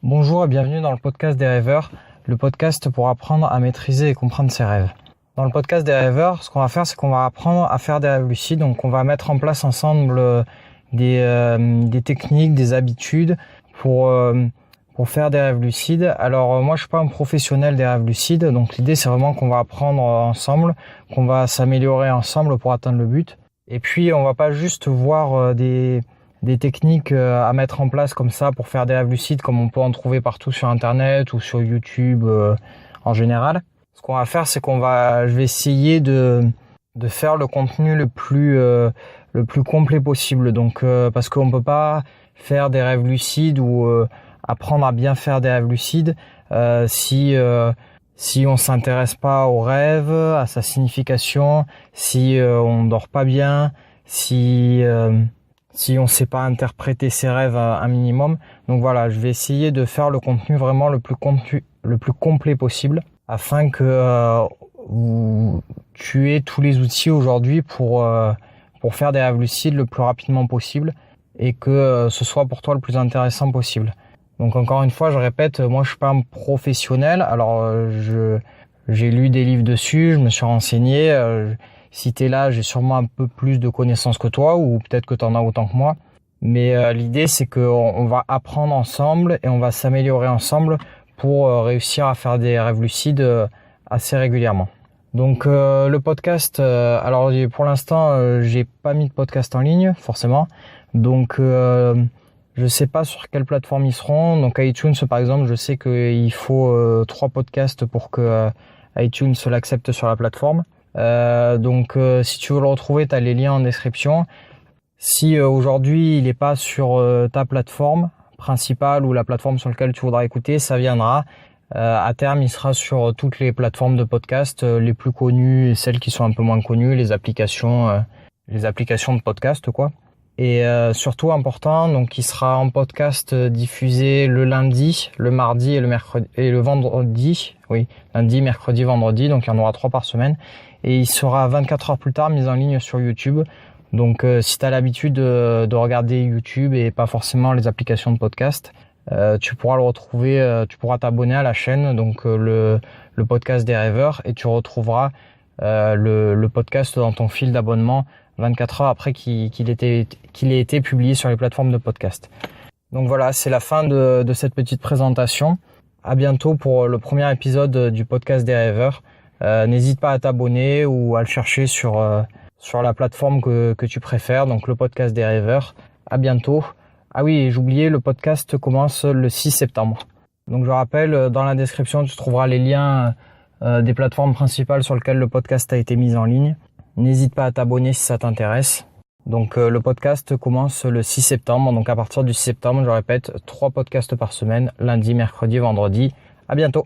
Bonjour et bienvenue dans le podcast des rêveurs, le podcast pour apprendre à maîtriser et comprendre ses rêves. Dans le podcast des rêveurs, ce qu'on va faire, c'est qu'on va apprendre à faire des rêves lucides. Donc on va mettre en place ensemble des techniques, des habitudes pour faire des rêves lucides. Alors moi je suis pas un professionnel des rêves lucides, donc l'idée c'est vraiment qu'on va apprendre ensemble, qu'on va s'améliorer ensemble pour atteindre le but. Et puis on va pas juste voir des techniques à mettre en place comme ça pour faire des rêves lucides comme on peut en trouver partout sur internet ou sur YouTube en général. Ce qu'on va faire, c'est je vais essayer de faire le contenu le plus complet possible. Donc parce qu'on peut pas faire des rêves lucides ou apprendre à bien faire des rêves lucides si on s'intéresse pas au rêve, à sa signification, si on dort pas bien, si on sait pas interpréter ses rêves un minimum. Donc voilà, je vais essayer de faire le contenu vraiment le plus complet possible afin que tu aies tous les outils aujourd'hui pour faire des rêves lucides le plus rapidement possible et que ce soit pour toi le plus intéressant possible. Donc encore une fois, je répète, moi je suis pas un professionnel. Alors j'ai lu des livres dessus, je me suis renseigné. Si t'es là, j'ai sûrement un peu plus de connaissances que toi, ou peut-être que t'en as autant que moi. Mais l'idée, c'est qu'on va apprendre ensemble et on va s'améliorer ensemble pour réussir à faire des rêves lucides assez régulièrement. Donc le podcast, alors pour l'instant, j'ai pas mis de podcast en ligne, forcément. Donc je sais pas sur quelle plateforme ils seront. Donc iTunes, par exemple, je sais qu'il faut 3 podcasts pour que iTunes l'accepte sur la plateforme. Donc si tu veux le retrouver, tu as les liens en description. Si aujourd'hui il n'est pas sur ta plateforme principale ou la plateforme sur laquelle tu voudras écouter, ça viendra. À terme, il sera sur toutes les plateformes de podcast, les plus connues et celles qui sont un peu moins connues, les applications de podcast quoi. Et surtout important, donc il sera en podcast diffusé le lundi, le mardi et le mercredi et le vendredi. Oui, lundi, mercredi, vendredi, donc il y en aura 3 par semaine. Et il sera 24 heures plus tard mis en ligne sur YouTube. Donc si tu as l'habitude de regarder YouTube et pas forcément les applications de podcast, tu pourras le retrouver, tu pourras t'abonner à la chaîne, donc le podcast des rêveurs, et tu retrouveras le podcast dans ton fil d'abonnement 24 heures après qu'il ait été publié sur les plateformes de podcast. Donc voilà, c'est la fin de cette petite présentation. À bientôt pour le premier épisode du podcast des rêveurs. N'hésite pas à t'abonner ou à le chercher sur la plateforme que tu préfères, donc le podcast des rêveurs. À bientôt. Ah oui, j'oubliais, le podcast commence le 6 septembre. Donc je rappelle, dans la description, tu trouveras les liens des plateformes principales sur lesquelles le podcast a été mis en ligne. N'hésite pas à t'abonner si ça t'intéresse. Donc le podcast commence le 6 septembre. Donc à partir du 6 septembre, je répète, 3 podcasts par semaine, lundi, mercredi, vendredi. À bientôt.